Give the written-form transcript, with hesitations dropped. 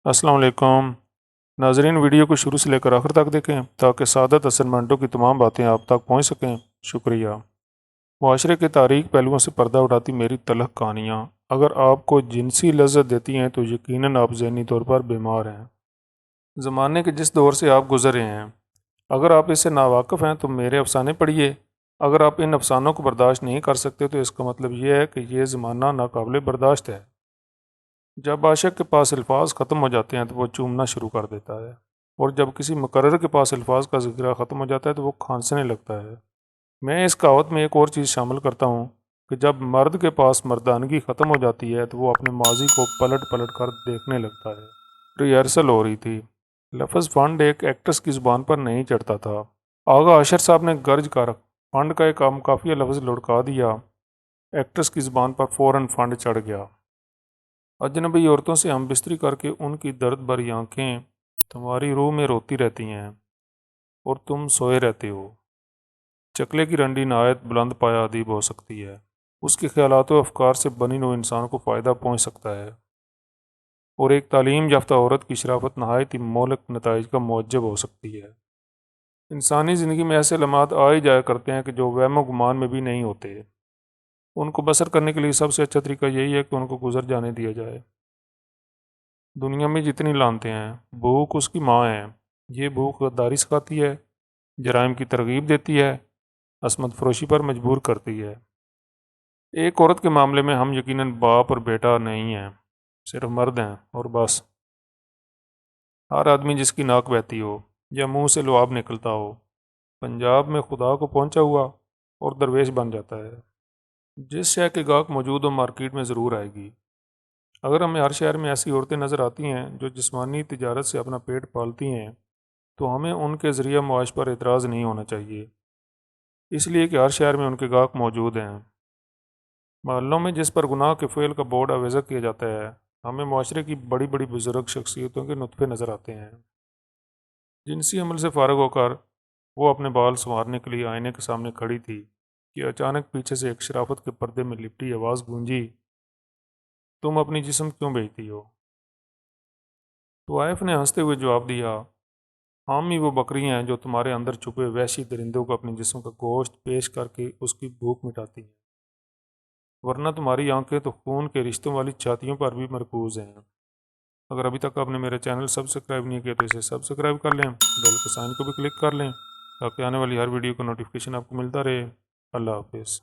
السلام علیکم ناظرین، ویڈیو کو شروع سے لے کر آخر تک دیکھیں تاکہ سعادت اسائنمنٹوں کی تمام باتیں آپ تک پہنچ سکیں۔ شکریہ۔ معاشرے کے تاریک پہلوؤں سے پردہ اٹھاتی میری تلخ کہانیاں اگر آپ کو جنسی لذت دیتی ہیں تو یقیناً آپ ذہنی طور پر بیمار ہیں۔ زمانے کے جس دور سے آپ گزر رہے ہیں، اگر آپ اس سے ناواقف ہیں تو میرے افسانے پڑھیے۔ اگر آپ ان افسانوں کو برداشت نہیں کر سکتے تو اس کا مطلب یہ ہے کہ یہ زمانہ ناقابل برداشت ہے۔ جب عاشق کے پاس الفاظ ختم ہو جاتے ہیں تو وہ چومنا شروع کر دیتا ہے، اور جب کسی مقرر کے پاس الفاظ کا ذکر ختم ہو جاتا ہے تو وہ کھانسنے لگتا ہے۔ میں اس کہاوت میں ایک اور چیز شامل کرتا ہوں کہ جب مرد کے پاس مردانگی ختم ہو جاتی ہے تو وہ اپنے ماضی کو پلٹ پلٹ کر دیکھنے لگتا ہے۔ ریہرسل ہو رہی تھی۔ لفظ فنڈ ایک ایکٹرس کی زبان پر نہیں چڑھتا تھا۔ آغا اشر صاحب نے گرج کر فنڈ کا ایک کافیہ لفظ لڑکا دیا۔ ایکٹرس کی زبان پر فوراً فنڈ چڑھ گیا۔ اجنبی عورتوں سے ہم بستری کر کے ان کی درد بھری آنکھیں تمہاری روح میں روتی رہتی ہیں اور تم سوئے رہتے ہو۔ چکلے کی رنڈی نہایت بلند پایہ ادیب ہو سکتی ہے۔ اس کے خیالات و افکار سے بنی نوع انسان کو فائدہ پہنچ سکتا ہے، اور ایک تعلیم یافتہ عورت کی شرافت نہایت ہی مہلک نتائج کا موجب ہو سکتی ہے۔ انسانی زندگی میں ایسے لمحات آ ہی جایا کرتے ہیں کہ جو وہم و گمان میں بھی نہیں ہوتے۔ ان کو بسر کرنے کے لیے سب سے اچھا طریقہ یہی ہے کہ ان کو گزر جانے دیا جائے۔ دنیا میں جتنی لانتے ہیں، بھوک اس کی ماں ہے۔ یہ بھوک غداری سکھاتی ہے، جرائم کی ترغیب دیتی ہے، عصمت فروشی پر مجبور کرتی ہے۔ ایک عورت کے معاملے میں ہم یقیناً باپ اور بیٹا نہیں ہیں، صرف مرد ہیں، اور بس۔ ہر آدمی جس کی ناک بہتی ہو یا منہ سے لعاب نکلتا ہو، پنجاب میں خدا کو پہنچا ہوا اور درویش بن جاتا ہے۔ جس شے کے گاہک موجود ہو مارکیٹ میں ضرور آئے گی۔ اگر ہمیں ہر شہر میں ایسی عورتیں نظر آتی ہیں جو جسمانی تجارت سے اپنا پیٹ پالتی ہیں تو ہمیں ان کے ذریعہ معاش پر اعتراض نہیں ہونا چاہیے، اس لیے کہ ہر شہر میں ان کے گاہک موجود ہیں۔ محلوں میں جس پر گناہ کے فعل کا بورڈ آویزہ کیا جاتا ہے، ہمیں معاشرے کی بڑی بڑی بزرگ شخصیتوں کے نطفے نظر آتے ہیں۔ جنسی عمل سے فارغ ہو کر وہ اپنے بال سنوارنے کے لیے آئینے کے سامنے کھڑی تھی کہ اچانک پیچھے سے ایک شرافت کے پردے میں لپٹی آواز گونجی، تم اپنی جسم کیوں بیچتی ہو؟ طوائف نے ہنستے ہوئے جواب دیا، ہم ہی وہ بکری ہیں جو تمہارے اندر چھپے وحشی درندوں کو اپنے جسم کا گوشت پیش کر کے اس کی بھوک مٹاتی ہیں، ورنہ تمہاری آنکھیں تو خون کے رشتوں والی چھاتیوں پر بھی مرکوز ہیں۔ اگر ابھی تک آپ نے میرا چینل سبسکرائب نہیں کیا تو اسے سبسکرائب کر لیں، بیل کے سائن کو بھی کلک کر لیں تاکہ آنے والی ہر ویڈیو کا نوٹیفیکیشن آپ کو ملتا رہے۔ اللہ حافظ۔